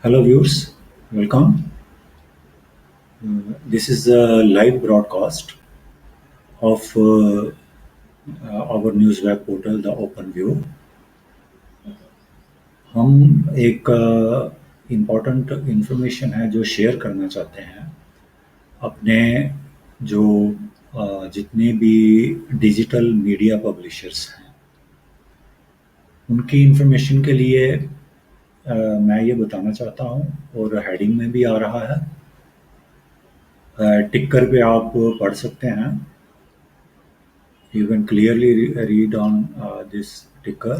Hello, viewers. Welcome. This is a live broadcast of our news web portal, the Open View. हम एक important information है जो share करना चाहते हैं अपने जो जितने भी डिजिटल मीडिया पब्लिशर्स हैं उनकी इंफॉर्मेशन के लिए मैं ये बताना चाहता हूँ और हेडिंग में भी आ रहा है। टिकर पे आप पढ़ सकते हैं। You can clearly read on this ticker.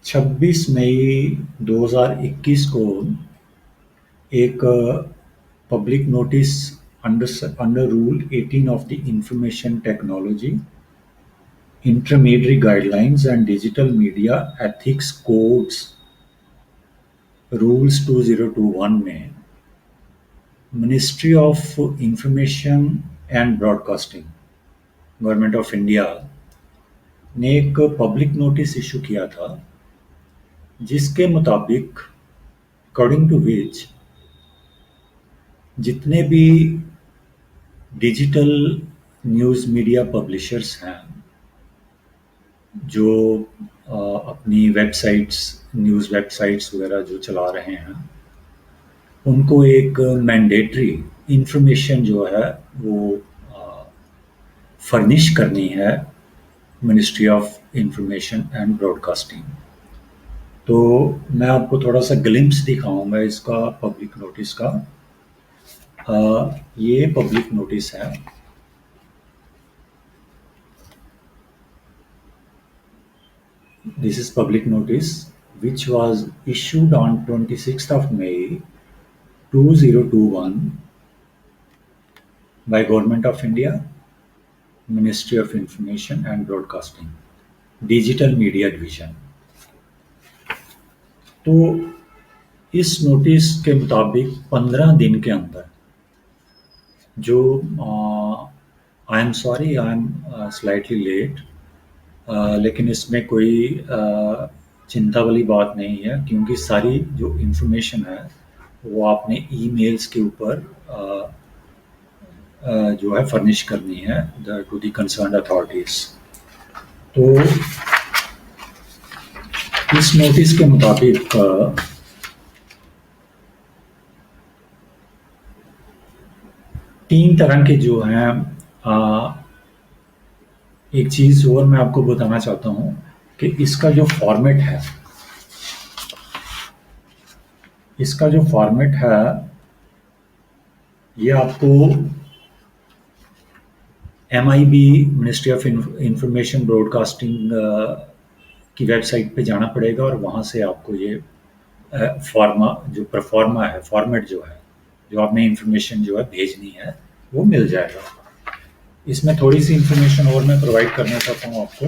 छब्बीस मई 2021 को एक public notice under rule 18 of the information technology intermediate guidelines and digital media ethics codes rules 2021 में ministry of information and broadcasting government of India ने एक public notice issue किया था जिसके मुताबिक अकॉर्डिंग टू विच जितने भी डिजिटल न्यूज़ मीडिया पब्लिशर्स हैं जो अपनी वेबसाइट्स न्यूज़ वेबसाइट्स वगैरह जो चला रहे हैं उनको एक मैंडेटरी इंफॉर्मेशन जो है वो फर्निश करनी है ministry of information and broadcasting. तो मैं आपको थोड़ा सा ग्लिम्प्स दिखाऊंगा इसका पब्लिक नोटिस का। ये पब्लिक नोटिस है। This is public notice which was issued on 26th of May 2021 by Government of India, Ministry of Information and Broadcasting, Digital Media Division। तो इस नोटिस के मुताबिक 15 दिन के अंदर जो I am sorry I am slightly late, लेकिन इसमें कोई चिंता वाली बात नहीं है क्योंकि सारी जो इंफॉर्मेशन है वो आपने ईमेल्स के ऊपर जो है फर्निश करनी है टू द कंसर्न्ड अथॉरिटीज। तो इस नोटिस के मुताबिक तीन तरह के जो हैं एक चीज़ और मैं आपको बताना चाहता हूँ कि इसका जो फॉर्मेट है ये आपको MIB ministry of information broadcasting की वेबसाइट पे जाना पड़ेगा और वहाँ से आपको ये फॉर्मेट जो आपने इंफॉर्मेशन जो है भेजनी है वो मिल जाएगा। इसमें थोड़ी सी इंफॉर्मेशन और मैं प्रोवाइड करना चाहता हूँ आपको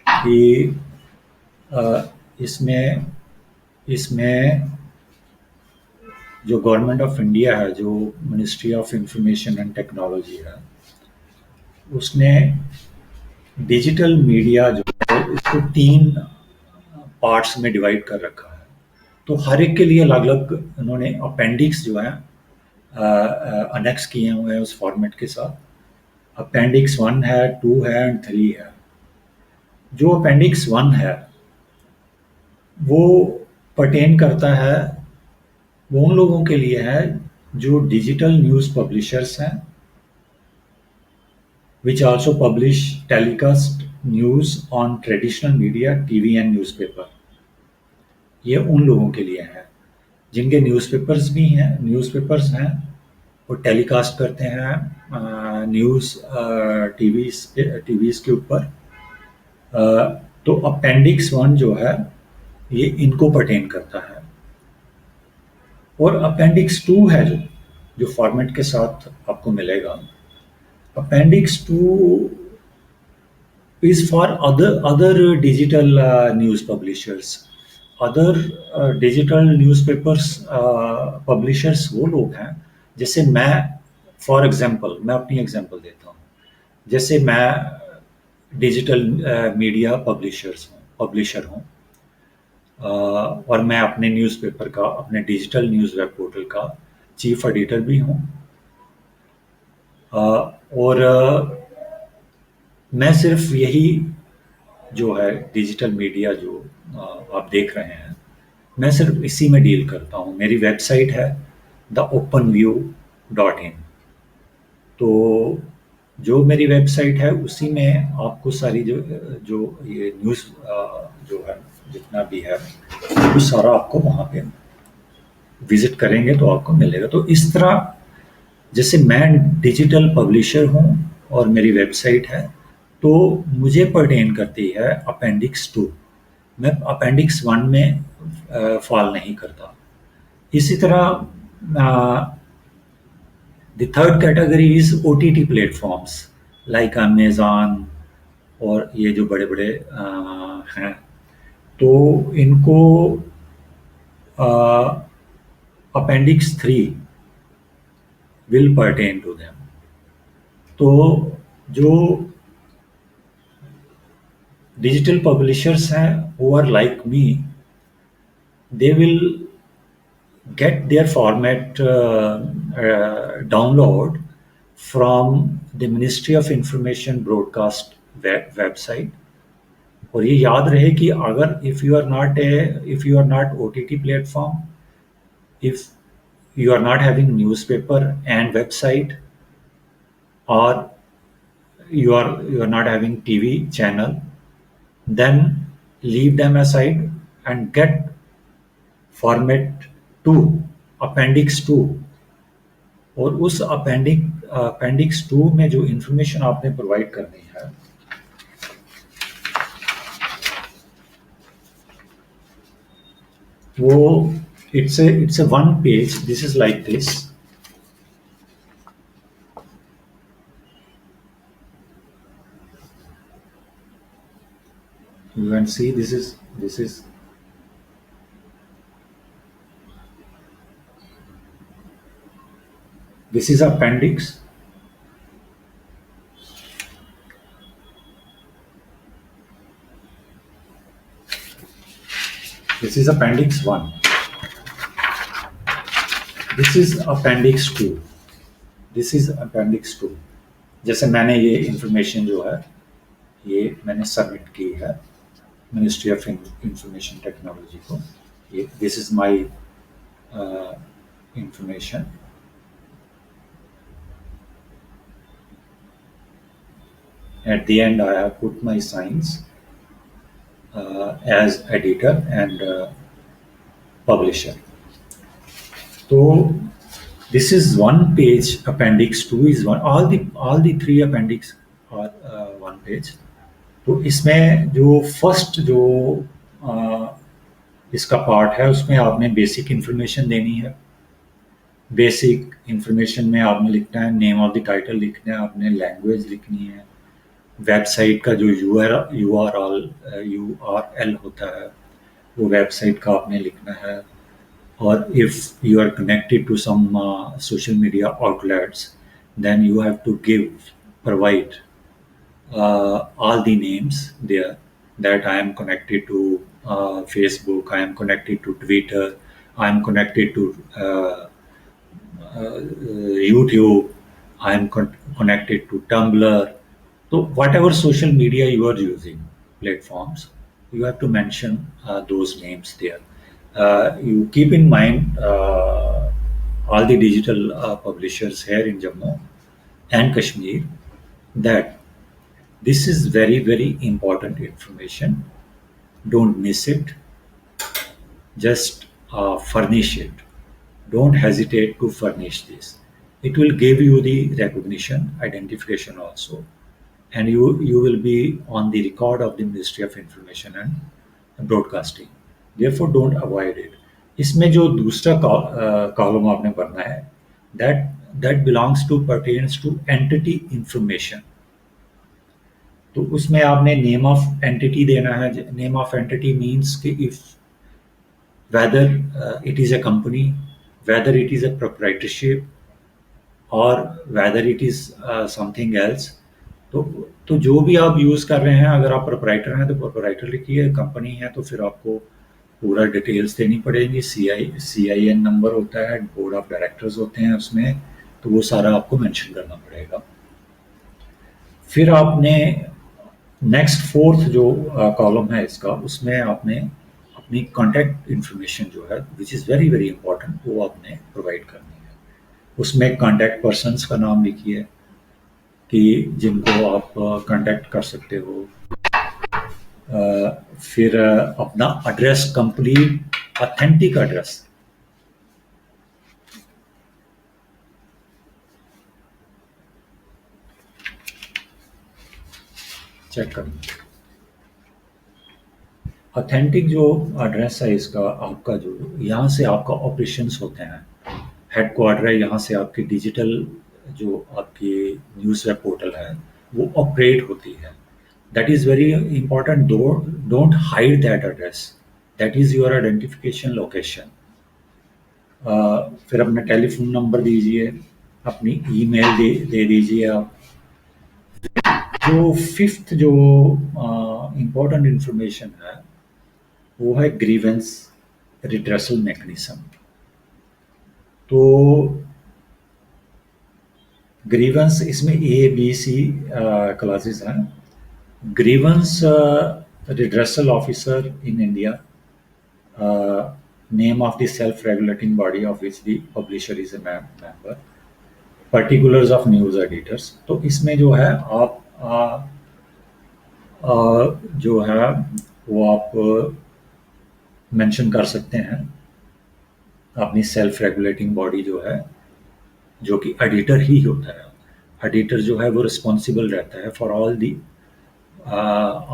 कि इसमें जो गवर्नमेंट ऑफ इंडिया है, जो ministry of information and technology है, उसने डिजिटल मीडिया जो है इसको 3 पार्ट्स में डिवाइड कर रखा है। तो हर एक के लिए अलग-अलग उन्होंने अपेंडिक्स जो है अनेक्स किए हुए हैं उस फॉर्मेट के साथ। अपेंडिक्स 1 है, 2 है एंड 3 है। जो अपेंडिक्स 1 है वो पर्टेन करता है, वो उन लोगों के लिए है जो डिजिटल न्यूज़ पब्लिशर्स हैं which also publish telecast news on traditional media, TV and newspaper। ये उन लोगों के लिए है जिनके न्यूज़पेपर्स हैं वो टेलीकास्ट करते हैं न्यूज़ टीवीज़ के ऊपर। तो अपेंडिक्स 1 जो है ये इनको पर्टेन करता है और अपेंडिक्स 2 है जो फॉर्मेट के साथ आपको मिलेगा। Appendix 2 is for other digital news publishers, other digital newspapers publishers वो लोग हैं। जैसे मैं फॉर एग्जांपल मैं अपनी एग्जांपल देता हूँ। जैसे मैं डिजिटल मीडिया पब्लिशर हूँ, और मैं अपने न्यूज़पेपर का, अपने डिजिटल न्यूज़ वेब पोर्टल का चीफ एडिटर भी हूँ। और मैं सिर्फ यही जो है डिजिटल मीडिया जो आप देख रहे हैं, मैं सिर्फ इसी में डील करता हूँ। मेरी वेबसाइट है theopenview.in। तो जो मेरी वेबसाइट है उसी में आपको सारी जो जो ये न्यूज़ जो है जितना भी है वो सारा आपको वहाँ पे विजिट करेंगे तो आपको मिलेगा। तो इस तरह जैसे मैं डिजिटल पब्लिशर हूँ और मेरी वेबसाइट है, तो मुझे पर्टेन करती है अपेंडिक्स 2। मैं अपेंडिक्स 1 में फॉल नहीं करता। इसी तरह the third category is OTT platforms like Amazon, और ये जो बड़े बड़े हैं, तो इनको appendix 3 will pertain to them. तो जो डिजिटल पब्लिशर्स हैं who are like me, they will get their format download from the Ministry of Information Broadcast website। और ये याद रहे कि अगर if you are not OTT platform, if you are not having newspaper and website, or you are not having TV channel, then leave them aside and get format 2, appendix 2। और उस appendix 2 में जो इंफॉर्मेशन आपने provide करनी है, वो it's a one page, this is like this. You can see this is appendix। This is appendix 1। This is appendix 2। This is appendix 2। जैसे मैंने ये इंफॉर्मेशन जो है ये मैंने सबमिट की है मिनिस्ट्री ऑफ इंफॉर्मेशन टेक्नोलॉजी को। ये this is my information. At the end, I have put my signs as editor and publisher। So this is one page. Appendix 2 is one। All the three appendix are one page। तो इसमें जो first जो इसका part है उसमें आपने basic information देनी है। बेसिक इंफॉर्मेशन में आपने लिखना है नेम ऑफ द टाइटल, लिखना है आपने, लैंग्वेज लिखनी है, वेबसाइट का जो यूआरएल होता है वो वेबसाइट का आपने लिखना है। और if you are connected to some social media outlets, then you have to provide all the names there, that I am connected to Facebook, I am connected to Twitter, I am connected to YouTube, I am connected to Tumblr। So whatever social media you are using, platforms, you have to mention those names there। You keep in mind all the digital publishers here in Jammu and Kashmir, that this is very, very important information. Don't miss it. Just furnish it. Don't hesitate to furnish this. It will give you the recognition, identification also, and you will be on the record of the Ministry of Information and Broadcasting। Therefore, don't avoid it। इसमें जो दूसरा column आपने भरना है, that belongs to pertains to entity information। तो उसमें आपने name of entity देना है। नेम ऑफ एंटिटी मीन्स कि if whether it is a company, whether it is a proprietorship, or whether it is something else, तो तो जो भी आप यूज़ कर रहे हैं, अगर आप प्रोप्राइटर हैं तो प्रोप्राइटर लिखिए, कंपनी है तो फिर आपको पूरा डिटेल्स देनी पड़ेगी। सीआईएन नंबर होता है, बोर्ड ऑफ डायरेक्टर्स होते हैं उसमें, तो वो सारा आपको मेंशन करना पड़ेगा। फिर आपने नेक्स्ट फोर्थ जो कॉलम है इसका, उसमें आपने अपनी कॉन्टैक्ट इन्फॉर्मेशन जो है, which is very very important, वो आपने प्रोवाइड करनी है। उसमें कॉन्टैक्ट पर्सन्स का नाम लिखिए कि जिनको आप कॉन्टैक्ट कर सकते हो। फिर अपना address, complete authentic address check करना। ऑथेंटिक जो एड्रेस है इसका, आपका जो यहाँ से आपका ऑपरेशंस होते हैं, हेडक्वार्टर है, यहाँ से आपकी डिजिटल जो आपकी न्यूज़ वेब पोर्टल है वो ऑपरेट होती है। That is very important. Don't hide that address, that is your identification location. फिर अपना टेलीफोन नंबर दीजिए, अपनी ईमेल दे दीजिए आप। जो फिफ्थ जो इम्पोर्टेंट इंफॉर्मेशन है वो है ग्रीवेंस रिड्रेसल मैकेनिज्म। तो ग्रीवेंस इसमें ए बी सी क्लासेस हैं। Grievance redressal officer in India, name of the self regulating body of which the publisher is a member, particulars of news editors. तो इसमें जो है आप जो है वो आप मेंशन कर सकते हैं अपनी सेल्फ रेगुलेटिंग बॉडी जो है, जो कि एडिटर ही होता है। एडिटर जो है वो रिस्पॉन्सिबल रहता है for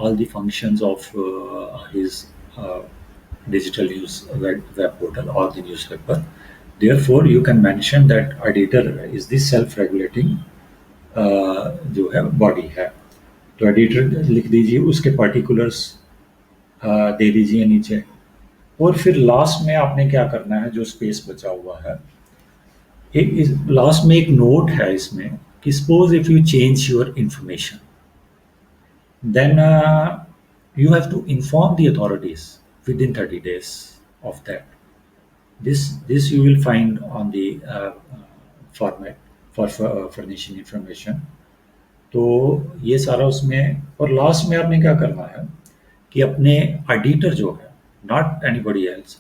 all the functions of his digital news web portal or the newspaper. Therefore, you can mention that editor is the self-regulating जो है बॉडी है। तो एडिटर लिख दीजिए, उसके पर्टिकुलर्स दे दीजिए नीचे। और फिर लास्ट में आपने क्या करना है, जो स्पेस बचा हुआ है, एक लास्ट में एक नोट है इसमें कि suppose if you change your information, then you have to inform the authorities within 30 days of that. This you will find on the format for furnishing information. तो ये सारा उसमें। और लास्ट में आपने क्या करना है कि अपने एडिटर जो है, नॉट एनीबॉडी एल्स,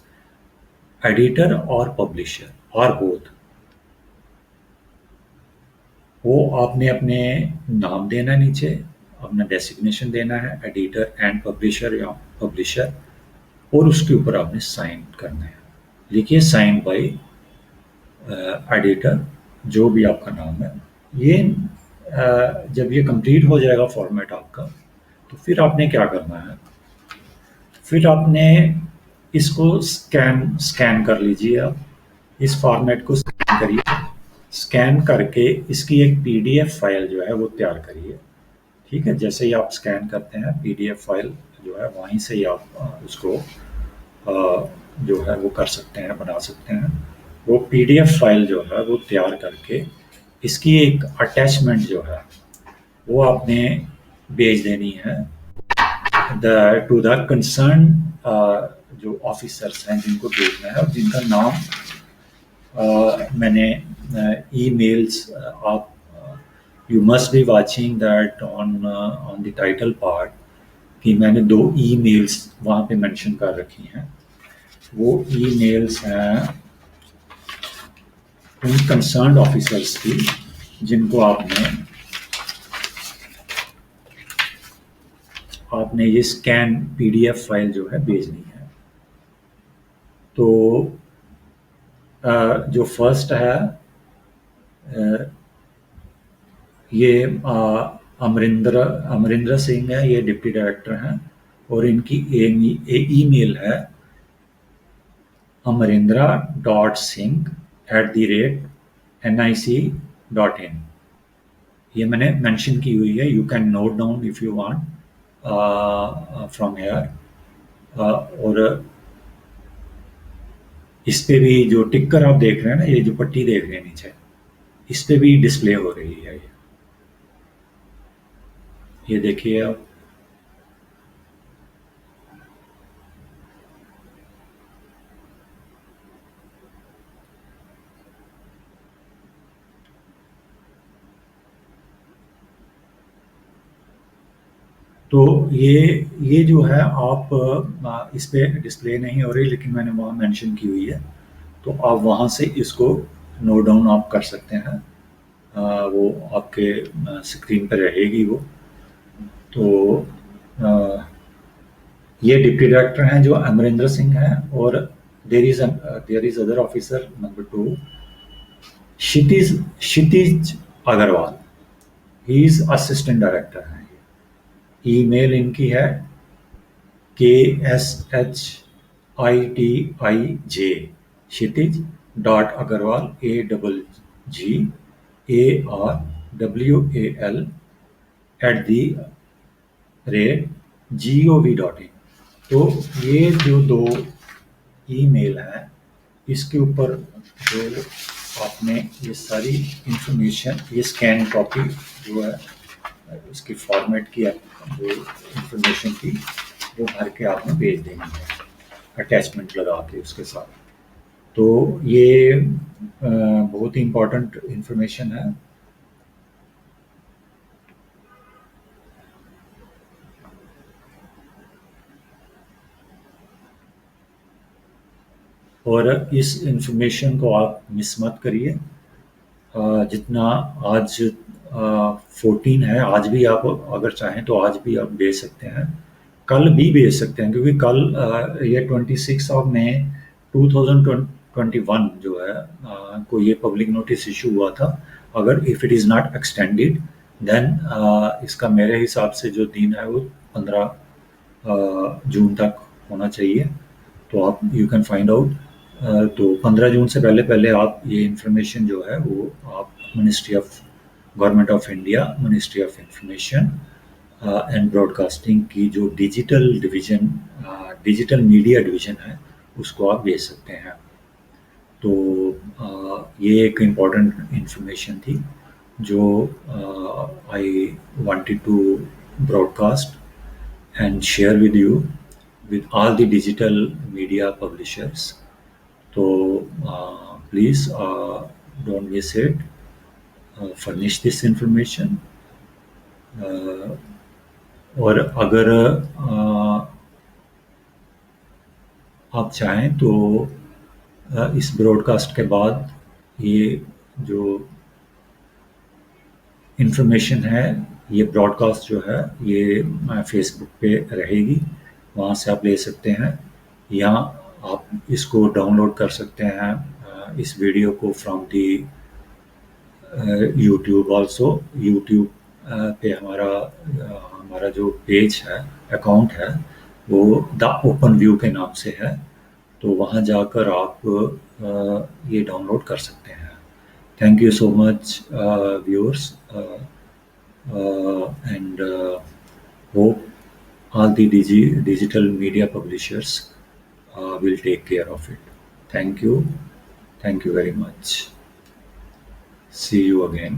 एडिटर और पब्लिशर और बोथ, वो आपने अपने नाम देना है नीचे, अपना डेसिग्नेशन देना है, एडिटर एंड पब्लिशर या पब्लिशर, और उसके ऊपर आपने साइन करना है। लिखिए साइन बाय एडिटर, जो भी आपका नाम है। ये जब ये कंप्लीट हो जाएगा फॉर्मेट आपका, तो फिर आपने क्या करना है, फिर आपने इसको स्कैन कर लीजिए। आप इस फॉर्मेट को स्कैन करिए। स्कैन करके इसकी एक पीडीएफ फाइल जो है वो तैयार करिए। ठीक है, जैसे ही आप स्कैन करते हैं, पीडीएफ फाइल जो है वहीं से ही आप उसको जो है वो कर सकते हैं, बना सकते हैं। वो पीडीएफ फाइल जो है वो तैयार करके इसकी एक अटैचमेंट जो है वो आपने भेज देनी है टू द कंसर्न जो ऑफिसर्स हैं जिनको भेजना है, और जिनका नाम मैंने ईमेल्स आप you must be watching that on the title part कि मैंने 2 ईमेल्स वहाँ पे मेंशन कर रखी हैं। वो ईमेल्स हैं उन कंसर्न्ड ऑफिसर्स की जिनको आपने ये स्कैन पीडीएफ फाइल जो है भेजनी है। तो जो फर्स्ट है ये अमरिंदर सिंह है, ये डिप्टी डायरेक्टर हैं, और इनकी ईमेल है amarindra.singh@nic.in। ये मैंने मेंशन की हुई है, you can note down if you want from here. और इस पे भी जो टिक्कर आप देख रहे हैं ना, ये जो पट्टी देख रहे हैं नीचे, इस पे भी डिस्प्ले हो रही है ये। ये देखिए आप। तो ये जो है आप इस पे डिस्प्ले नहीं हो रही, लेकिन मैंने वहाँ मेंशन की हुई है, तो आप वहाँ से इसको नोट डाउन आप कर सकते हैं। वो आपके स्क्रीन पर रहेगी वो। तो अ, ये डिप्टी डायरेक्टर हैं जो अमरिंदर सिंह हैं, और there is other officer number 2, Kshitij Kshitij Aggarwal, he is assistant director हैं। ईमेल इनकी है KSHITIJ, Kshitij dot Aggarwal AGGARWAL @gov.in। तो ये जो दो ईमेल हैं, इसके ऊपर जो आपने ये सारी इंफॉर्मेशन, ये स्कैन कॉपी जो है उसकी फॉर्मेट की जो इंफॉर्मेशन थी, वो भर के आपने भेज देनी है अटैचमेंट लगा के उसके साथ। तो ये बहुत ही इम्पोर्टेंट इंफॉर्मेशन है। और इस इंफॉर्मेशन को आप मिस मत करिए। जितना आज 14 है, आज भी आप अगर चाहें तो आज भी आप भेज सकते हैं, कल भी भेज सकते हैं, क्योंकि कल ये 26 मई 2021 जो है को ये पब्लिक नोटिस इशू हुआ था। अगर if it is not extended, then इसका मेरे हिसाब से जो दिन है वो 15 जून तक होना चाहिए। तो आप यू कैन फाइंड आउट। तो 15 जून से पहले पहले आप ये इंफॉर्मेशन जो है वो आप ministry of government of India, ministry of information and broadcasting की जो डिजिटल मीडिया डिवीज़न है, उसको आप भेज सकते हैं। तो ये एक इम्पॉर्टेंट इंफॉर्मेशन थी जो I wanted to broadcast and share with you, with all the digital media publishers. So please don't miss it. Furnish this information. और अगर आप चाहें तो इस ब्रॉडकास्ट के बाद ये जो इंफॉर्मेशन है, ये ब्रॉडकास्ट जो है ये फेसबुक पे रहेगी, वहाँ से आप ले सकते हैं, या आप इसको डाउनलोड कर सकते हैं इस वीडियो को from the YouTube also. YouTube पे हमारा जो पेज है, अकाउंट है, वो द ओपन व्यू के नाम से है। तो वहाँ जाकर आप ये डाउनलोड कर सकते हैं। Thank you so much, viewers, and hope all the digital media publishers will take care of it. Thank you. Thank you very much. See you again.